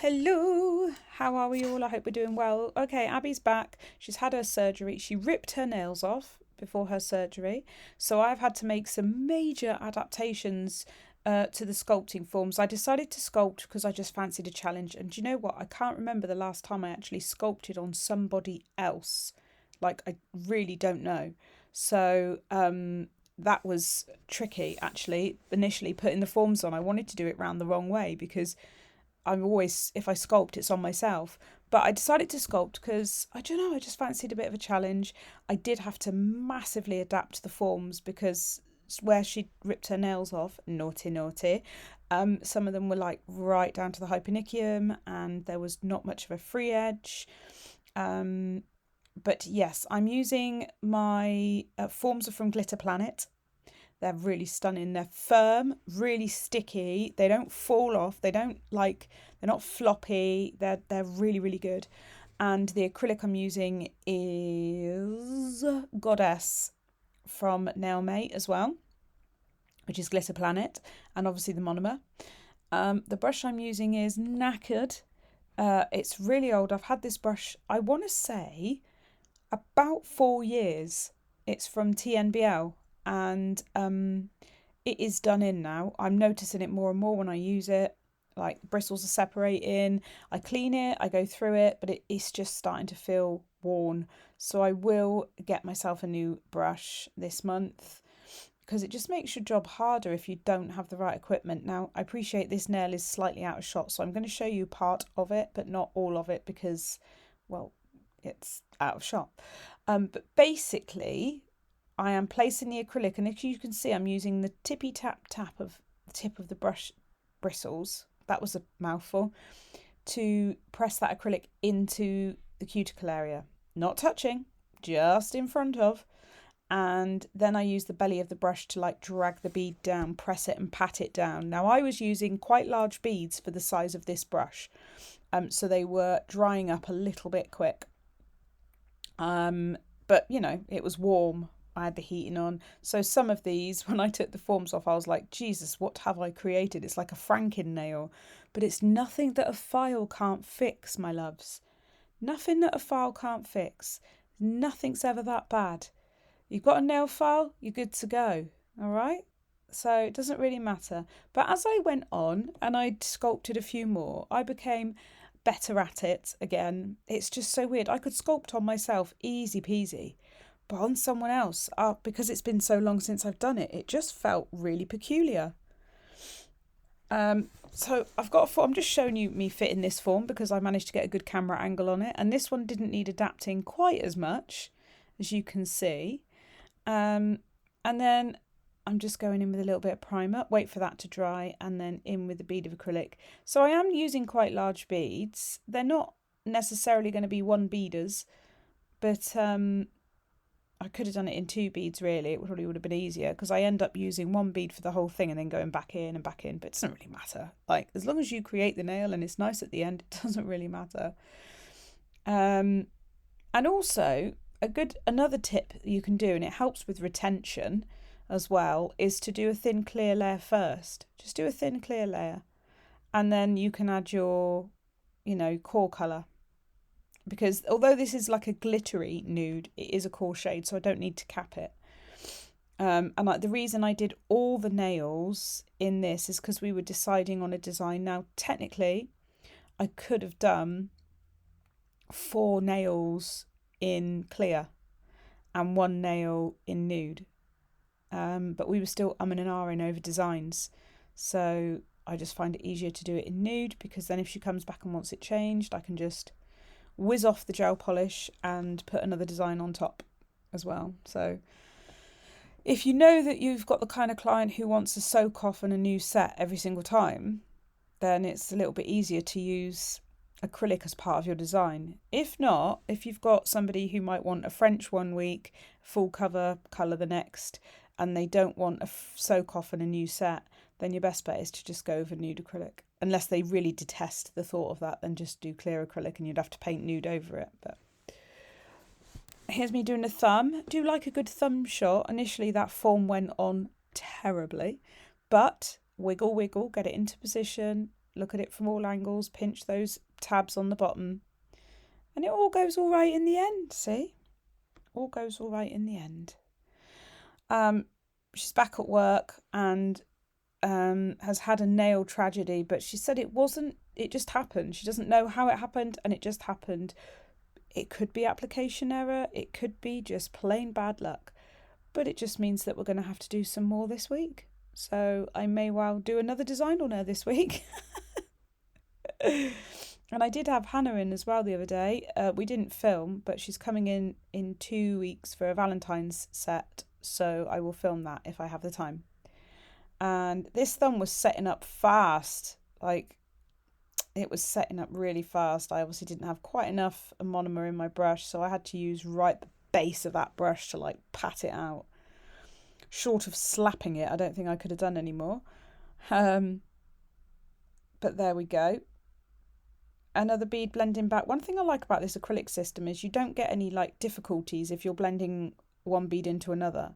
Hello, how are we all? I hope we're doing well. Okay, Abbie's back. She's had her surgery. She ripped her nails off before her surgery. So I've had to make some major adaptations to the sculpting forms. I decided to sculpt because I just fancied a challenge. And do you know what? I can't remember the last time I actually sculpted on somebody else. Like, I really don't know. So that was tricky, actually, initially putting the forms on. I wanted to do it round the wrong way because I'm always, if I sculpt, it's on myself. But I decided to sculpt because, I don't know, I just fancied a bit of a challenge. I did have to massively adapt the forms because where she ripped her nails off, naughty, naughty, some of them were like right down to the hyponychium and there was not much of a free edge. But yes, I'm using my forms are from Glitter Planet. They're really stunning. They're firm, really sticky. They don't fall off. They're not floppy. They're really, really good. And the acrylic I'm using is Godess from Nailmate as well, which is Glitter Planet, and obviously the monomer. The brush I'm using is Knackered. It's really old. I've had this brush, I want to say, about 4 years. It's from TNBL. And it is done in now. I'm noticing it more and more when I use it. Like bristles are separating. I clean it, I go through it, but it's just starting to feel worn. So I will get myself a new brush this month because it just makes your job harder if you don't have the right equipment. Now, I appreciate this nail is slightly out of shot, so I'm going to show you part of it, but not all of it because, well, it's out of shot. But basically, I am placing the acrylic, and as you can see, I'm using the tippy tap tap of the tip of the brush bristles. That was a mouthful. To press that acrylic into the cuticle area. Not touching, just in front of. And then I use the belly of the brush to like drag the bead down, press it and pat it down. Now I was using quite large beads for the size of this brush. So they were drying up a little bit quick. But you know, it was warm. I had the heating on. So some of these, when I took the forms off, I was like, Jesus, what have I created? It's like a Franken nail. But it's nothing that a file can't fix, my loves. Nothing that a file can't fix. Nothing's ever that bad. You've got a nail file, you're good to go. All right? So it doesn't really matter. But as I went on and I sculpted a few more, I became better at it again. It's just so weird. I could sculpt on myself easy peasy. But on someone else, because it's been so long since I've done it, it just felt really peculiar. So I've got a form. I'm just showing you me fitting this form because I managed to get a good camera angle on it. And this one didn't need adapting quite as much, as you can see. And then I'm just going in with a little bit of primer. Wait for that to dry and then in with a bead of acrylic. So I am using quite large beads. They're not necessarily going to be one beaders, but I could have done it in 2 beads really. It probably would have been easier because I end up using 1 bead for the whole thing and then going back in, but it doesn't really matter. Like, as long as you create the nail and it's nice at the end, it doesn't really matter. And also another tip you can do, and it helps with retention as well, is to do a thin clear layer first. Just do a thin clear layer and then you can add your, core colour. Because although this is like a glittery nude, it is a core shade, so I don't need to cap it. And like the reason I did all the nails in this is because we were deciding on a design. Now, technically, I could have done 4 nails in clear and 1 nail in nude. But we were still umming and ahhing over designs. So I just find it easier to do it in nude because then if she comes back and wants it changed, I can just whiz off the gel polish and put another design on top as well. So if you know that you've got the kind of client who wants a soak off and a new set every single time, then it's a little bit easier to use acrylic as part of your design. If not, if you've got somebody who might want a French one week, full cover colour the next, and they don't want a soak off and a new set, then your best bet is to just go over nude acrylic. Unless they really detest the thought of that, then just do clear acrylic and you'd have to paint nude over it. But here's me doing a thumb. Do like a good thumb shot. Initially that form went on terribly, but wiggle, wiggle, get it into position, look at it from all angles, pinch those tabs on the bottom, and it all goes all right in the end. See? All goes all right in the end. She's back at work and has had a nail tragedy, but she said it just happened. She doesn't know how it happened, and it just happened. It could be application error, it could be just plain bad luck, but it just means that we're going to have to do some more this week. So I may well do another design on her this week. And I did have Hannah in as well the other day. We didn't film, but she's coming in 2 weeks for a Valentine's set, so I will film that if I have the time. And this thumb was setting up fast. Like, it was setting up really fast. I obviously didn't have quite enough monomer in my brush, so I had to use right the base of that brush to like pat it out. Short of slapping it, I don't think I could have done any more. But there we go. Another bead blending back. One thing I like about this acrylic system is you don't get any like difficulties if you're blending one bead into another.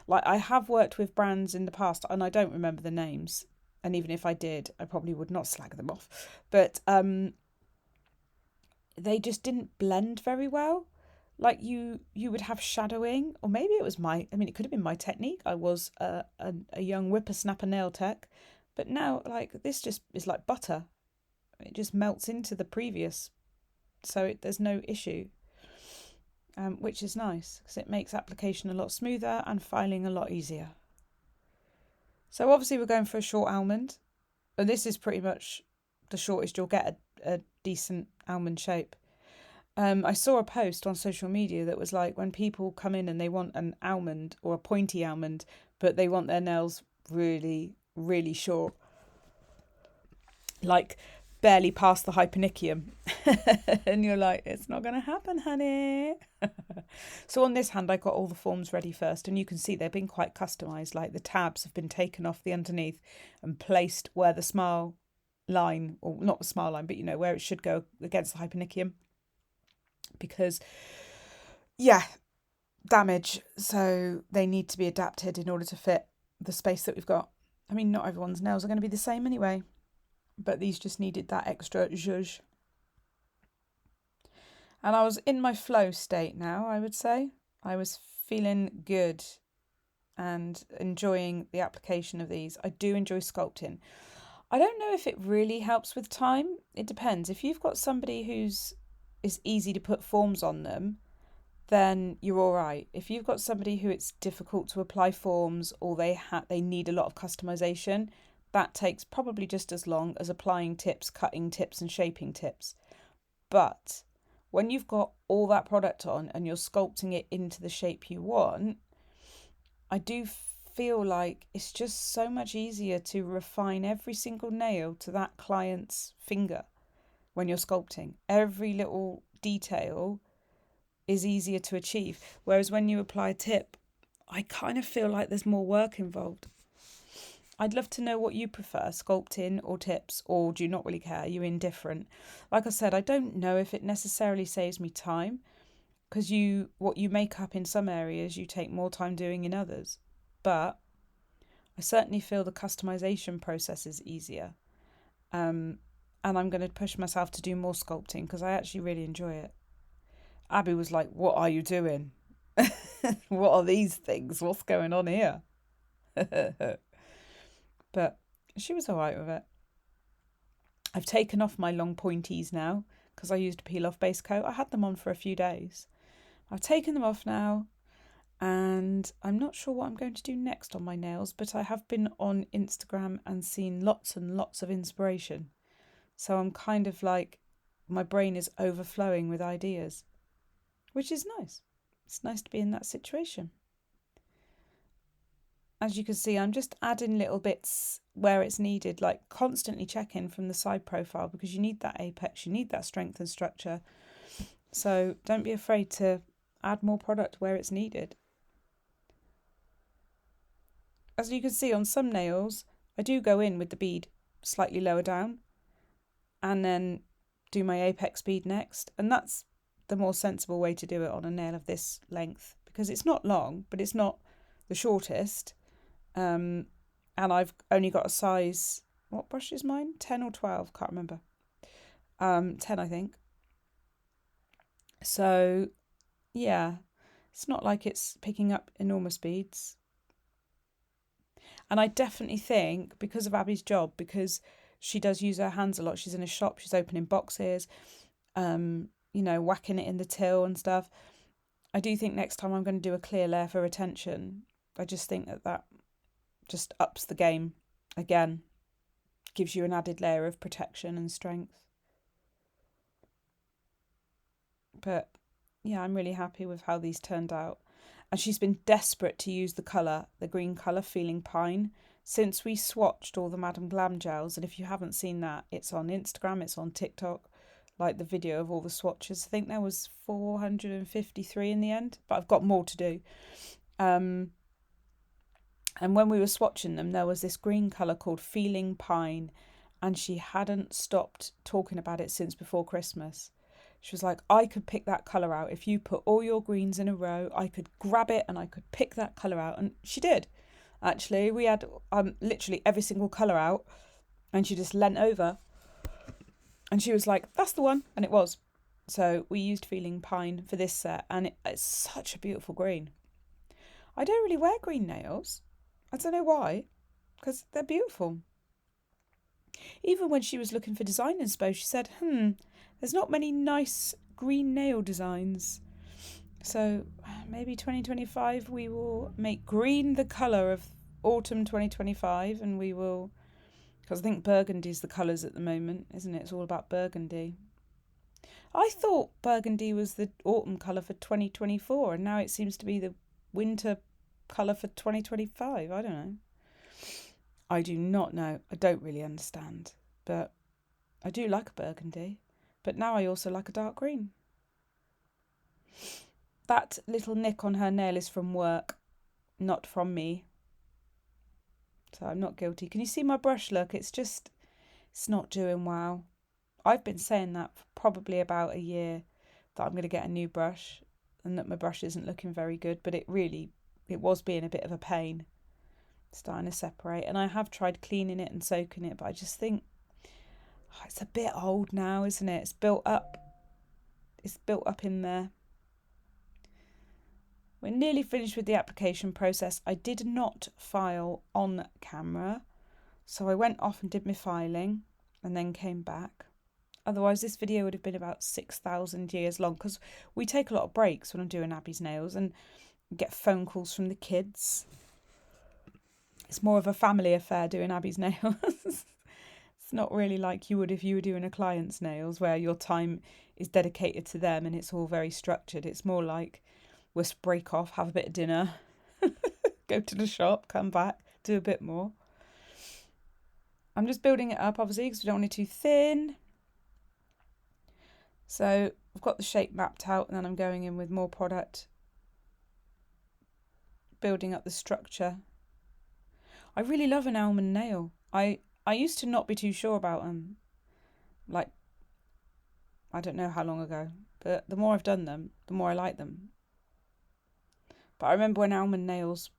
Like, I have worked with brands in the past and I don't remember the names, and even if I did, I probably would not slag them off, but they just didn't blend very well. Like, you would have shadowing, or maybe it was it could have been my technique. I was a young whippersnapper nail tech, but now, like, this just is like butter. It just melts into the previous, so there's no issue, which is nice because it makes application a lot smoother and filing a lot easier. So obviously we're going for a short almond, and this is pretty much the shortest you'll get a decent almond shape. I saw a post on social media that was like, when people come in and they want an almond or a pointy almond, but they want their nails really, really short, like barely past the hyponychium. And you're like, it's not going to happen, honey. So on this hand, I got all the forms ready first, and you can see they've been quite customised. Like, the tabs have been taken off the underneath and placed where the smile line, or not the smile line, but you know, where it should go against the hyponychium. Because, yeah, damage. So they need to be adapted in order to fit the space that we've got. I mean, not everyone's nails are going to be the same anyway, but these just needed that extra zhuzh. And I was in my flow state now, I would say. I was feeling good and enjoying the application of these. I do enjoy sculpting. I don't know if it really helps with time. It depends. If you've got somebody who's is easy to put forms on them, then you're all right. If you've got somebody who it's difficult to apply forms, or they need a lot of customization, that takes probably just as long as applying tips, cutting tips and shaping tips. But when you've got all that product on and you're sculpting it into the shape you want, I do feel like it's just so much easier to refine every single nail to that client's finger. When you're sculpting, every little detail is easier to achieve. Whereas when you apply a tip, I kind of feel like there's more work involved. I'd love to know what you prefer, sculpting or tips, or do you not really care? Are you indifferent? Like I said, I don't know if it necessarily saves me time, because what you make up in some areas, you take more time doing in others. But I certainly feel the customization process is easier. And I'm going to push myself to do more sculpting because I actually really enjoy it. Abbie was like, what are you doing? What are these things? What's going on here? But she was all right with it. I've taken off my long pointies now because I used a peel-off base coat. I had them on for a few days. I've taken them off now, and I'm not sure what I'm going to do next on my nails, but I have been on Instagram and seen lots and lots of inspiration. So I'm kind of like, my brain is overflowing with ideas, which is nice. It's nice to be in that situation. As you can see, I'm just adding little bits where it's needed, like constantly checking from the side profile, because you need that apex, you need that strength and structure. So don't be afraid to add more product where it's needed. As you can see on some nails, I do go in with the bead slightly lower down and then do my apex bead next. And that's the more sensible way to do it on a nail of this length, because it's not long, but it's not the shortest. And I've only got a size what brush is mine? 10 or 12, can't remember. 10, I think. So, yeah, it's not like it's picking up enormous beads. And I definitely think, because of Abbie's job, because she does use her hands a lot, she's in a shop, she's opening boxes, whacking it in the till and stuff. I do think next time I'm going to do a clear layer for retention. I just think that just ups the game again, gives you an added layer of protection and strength. But yeah, I'm really happy with how these turned out. And she's been desperate to use the colour, the green colour, Feeling Pine, since we swatched all the Madame Glam gels. And if you haven't seen that, it's on Instagram, it's on TikTok, like the video of all the swatches. I think there was 453 in the end, but I've got more to do. And when we were swatching them, there was this green colour called Feeling Pine, and she hadn't stopped talking about it since before Christmas. She was like, I could pick that colour out. If you put all your greens in a row, I could grab it and I could pick that colour out. And she did. Actually, we had literally every single colour out, and she just leant over and she was like, that's the one. And it was. So we used Feeling Pine for this set, and it's such a beautiful green. I don't really wear green nails. I don't know why, because they're beautiful. Even when she was looking for design inspo, she said, there's not many nice green nail designs. So maybe 2025 we will make green the colour of autumn 2025, and we will, because I think burgundy's the colours at the moment, isn't it? It's all about burgundy. I thought burgundy was the autumn colour for 2024, and now it seems to be the winter colour for 2025. I don't know. I do not know. I don't really understand. But I do like a burgundy. But now I also like a dark green. That little nick on her nail is from work, not from me. So I'm not guilty. Can you see my brush look? It's not doing well. I've been saying that for probably about a year, that I'm going to get a new brush and that my brush isn't looking very good. But it was being a bit of a pain, starting to separate. And I have tried cleaning it and soaking it, but I just think it's a bit old now, isn't it? It's built up in there. We're nearly finished with the application process. I did not file on camera, so I went off and did my filing and then came back. Otherwise this video would have been about 6,000 years long, because we take a lot of breaks when I'm doing Abbie's nails and get phone calls from the kids. It's more of a family affair doing Abbie's nails. It's not really like you would if you were doing a client's nails, where your time is dedicated to them and it's all very structured. It's more like we'll break off, have a bit of dinner, go to the shop, come back, do a bit more. I'm just building it up, obviously, because we don't want it too thin. So I've got the shape mapped out, and then I'm going in with more product, building up the structure. I really love an almond nail. I used to not be too sure about them. Like, I don't know how long ago, but the more I've done them, the more I like them. But I remember when almond nails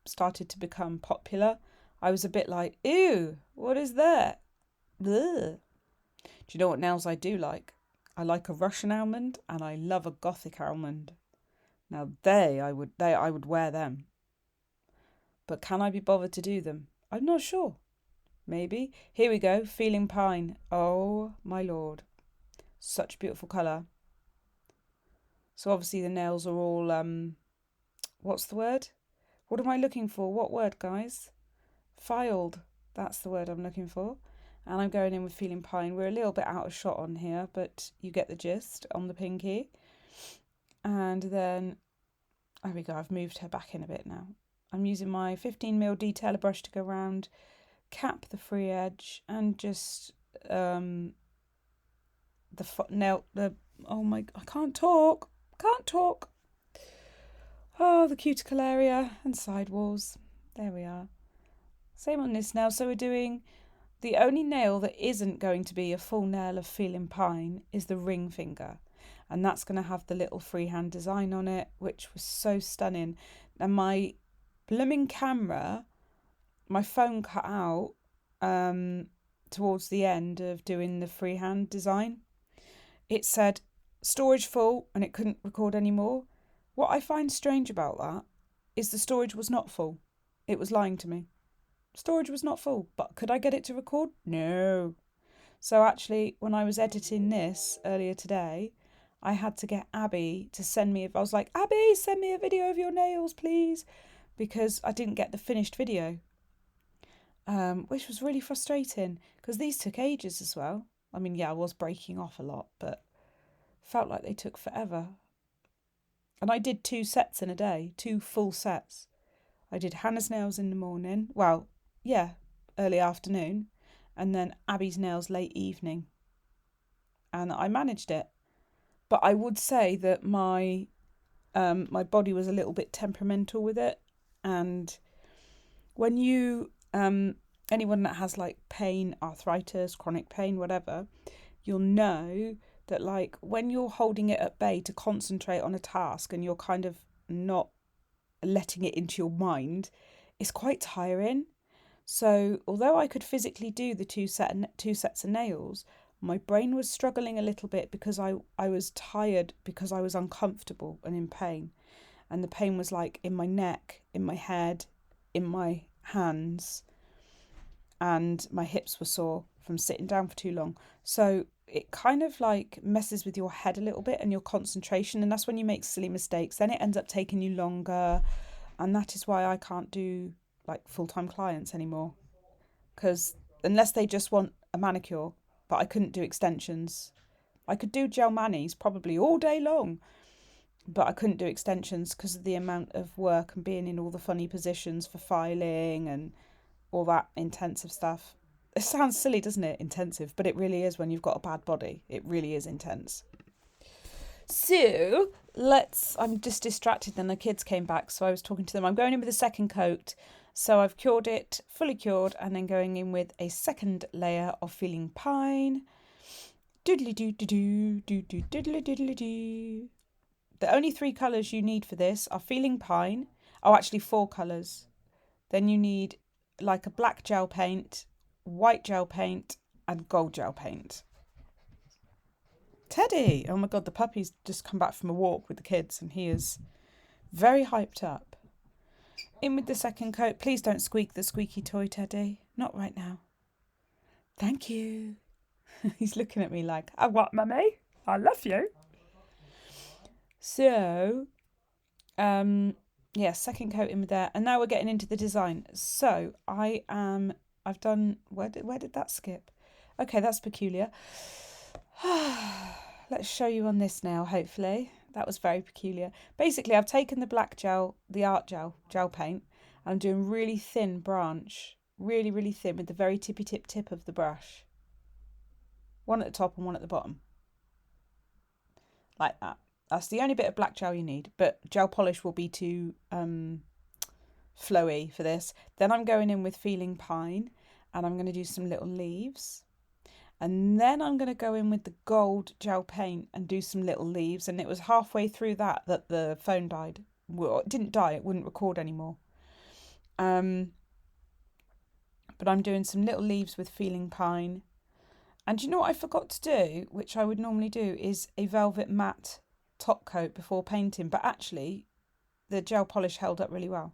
started to become popular, I was a bit like, ew, what is that? Ugh. Do you know what nails I do like? I like a Russian almond, and I love a Gothic almond. Now I would wear them. But can I be bothered to do them? I'm not sure. Maybe. Here we go, Feeling Pine. Oh my lord. Such beautiful colour. So obviously the nails are all, what's the word? What am I looking for? What word, guys? Filed. That's the word I'm looking for. And I'm going in with Feeling Pine. We're a little bit out of shot on here, but you get the gist on the pinky. And then, there we go, I've moved her back in a bit now. I'm using my 15mm detailer brush to go around, cap the free edge, and just I can't talk. Oh, the cuticle area and side walls. There we are. Same on this nail. So we're doing, the only nail that isn't going to be a full nail of Feeling Pine is the ring finger. And that's going to have the little freehand design on it, which was so stunning. And my blooming camera, my phone cut out towards the end of doing the freehand design, it said storage full and it couldn't record anymore. What I find strange about that is the storage was not full. It was lying to me. Storage was not full, but could I get it to record? No. So actually, when I was editing this earlier today, I had to get Abbie to send me, I was like, Abbie, send me a video of your nails, please, because I didn't get the finished video, which was really frustrating because these took ages as well. I mean, yeah, I was breaking off a lot, but felt like they took forever. And I did 2 sets in a day, 2 full sets. I did Hannah's nails in the morning, well, yeah, early afternoon, and then Abbie's nails late evening. And I managed it. But I would say that my body was a little bit temperamental with it. And when you, anyone that has like pain, arthritis, chronic pain, whatever, you'll know that like when you're holding it at bay to concentrate on a task and you're kind of not letting it into your mind, it's quite tiring. So although I could physically do the 2 sets of nails, my brain was struggling a little bit because I was tired, because I was uncomfortable and in pain. And the pain was like in my neck, in my head, in my hands, and my hips were sore from sitting down for too long. So it kind of like messes with your head a little bit and your concentration, and that's when you make silly mistakes. Then it ends up taking you longer, and that is why I can't do like full-time clients anymore, because unless they just want a manicure, but I couldn't do extensions. I could do gel manis probably all day long, but I couldn't do extensions because of the amount of work and being in all the funny positions for filing and all that intensive stuff. It sounds silly, doesn't it? Intensive, but it really is when you've got a bad body. It really is intense. So I'm just distracted. Then the kids came back, so I was talking to them. I'm going in with a second coat. So I've cured it, fully cured, and then going in with a second layer of Feeling Pine. Doodly doo doo doo doo doo doodly doodly doo. The only 3 colours you need for this are Feeling Pine. Oh, actually 4 colours. Then you need like a black gel paint, white gel paint, and gold gel paint. Teddy! Oh my God, the puppy's just come back from a walk with the kids and he is very hyped up. In with the second coat. Please don't squeak the squeaky toy, Teddy. Not right now. Thank you. He's looking at me like, "I what, mummy? I love you." So, yeah, second coat in with there. And now we're getting into the design. So I've done, where did that skip? Okay, that's peculiar. Let's show you on this now, hopefully. That was very peculiar. Basically, I've taken the black gel, the art gel paint, and I'm doing really thin branch. Really, really thin with the very tippy tip of the brush. One at the top and one at the bottom. Like that. That's the only bit of black gel you need. But gel polish will be too flowy for this. Then I'm going in with Feeling Pine. And I'm going to do some little leaves. And then I'm going to go in with the gold gel paint and do some little leaves. And it was halfway through that the phone died. Well, it didn't die. It wouldn't record anymore. But I'm doing some little leaves with Feeling Pine. And you know what I forgot to do, which I would normally do, is a velvet matte top coat before painting. But actually, the gel polish held up really well.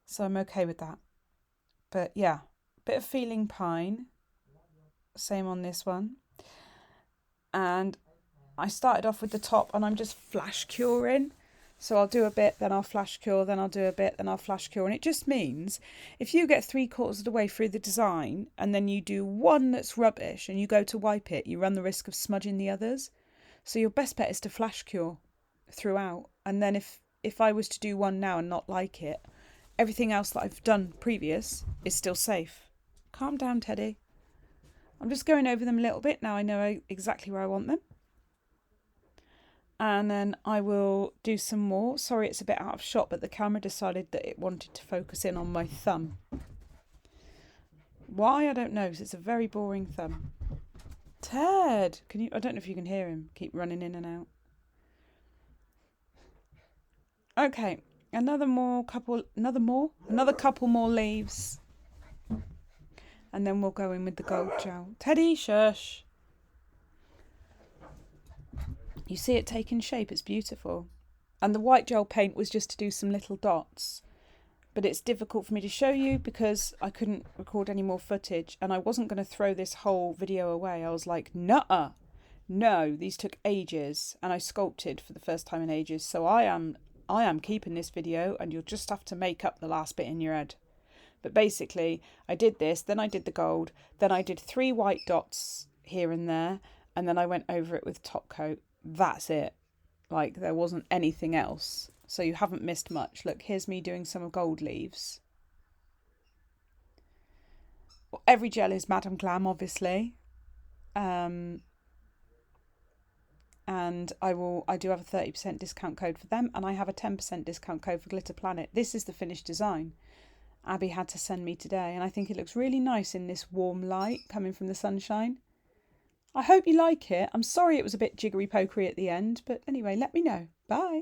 So I'm okay with that. But yeah, bit of Feeling Pine. Same on this one. And I started off with the top and I'm just flash curing. So I'll do a bit, then I'll flash cure, then I'll do a bit, then I'll flash cure. And it just means if you get 3/4 of the way through the design and then you do one that's rubbish and you go to wipe it, you run the risk of smudging the others. So your best bet is to flash cure throughout. And then if I was to do one now and not like it, everything else that I've done previous is still safe. Calm down, Teddy. I'm just going over them a little bit. Now I know exactly where I want them. And then I will do some more. Sorry, it's a bit out of shot, but the camera decided that it wanted to focus in on my thumb. Why? I don't know, because it's a very boring thumb. Ted! I don't know if you can hear him. Keep running in and out. Okay, another couple more leaves. And then we'll go in with the gold gel. Teddy, shush. You see it taking shape, it's beautiful. And the white gel paint was just to do some little dots. But it's difficult for me to show you because I couldn't record any more footage and I wasn't going to throw this whole video away. I was like, nuh-uh. No, these took ages and I sculpted for the first time in ages. So I am keeping this video and you'll just have to make up the last bit in your head. But basically, I did this, then I did the gold, then I did 3 white dots here and there, and then I went over it with top coat. That's it. Like, there wasn't anything else. So you haven't missed much. Look, here's me doing some gold leaves. Well, every gel is Madame Glam, obviously. And I do have a 30% discount code for them, and I have a 10% discount code for Glitter Planet. This is the finished design Abbie had to send me today, and I think it looks really nice in this warm light coming from the sunshine. I hope you like it. I'm sorry it was a bit jiggery pokery at the end, but anyway, let me know. Bye.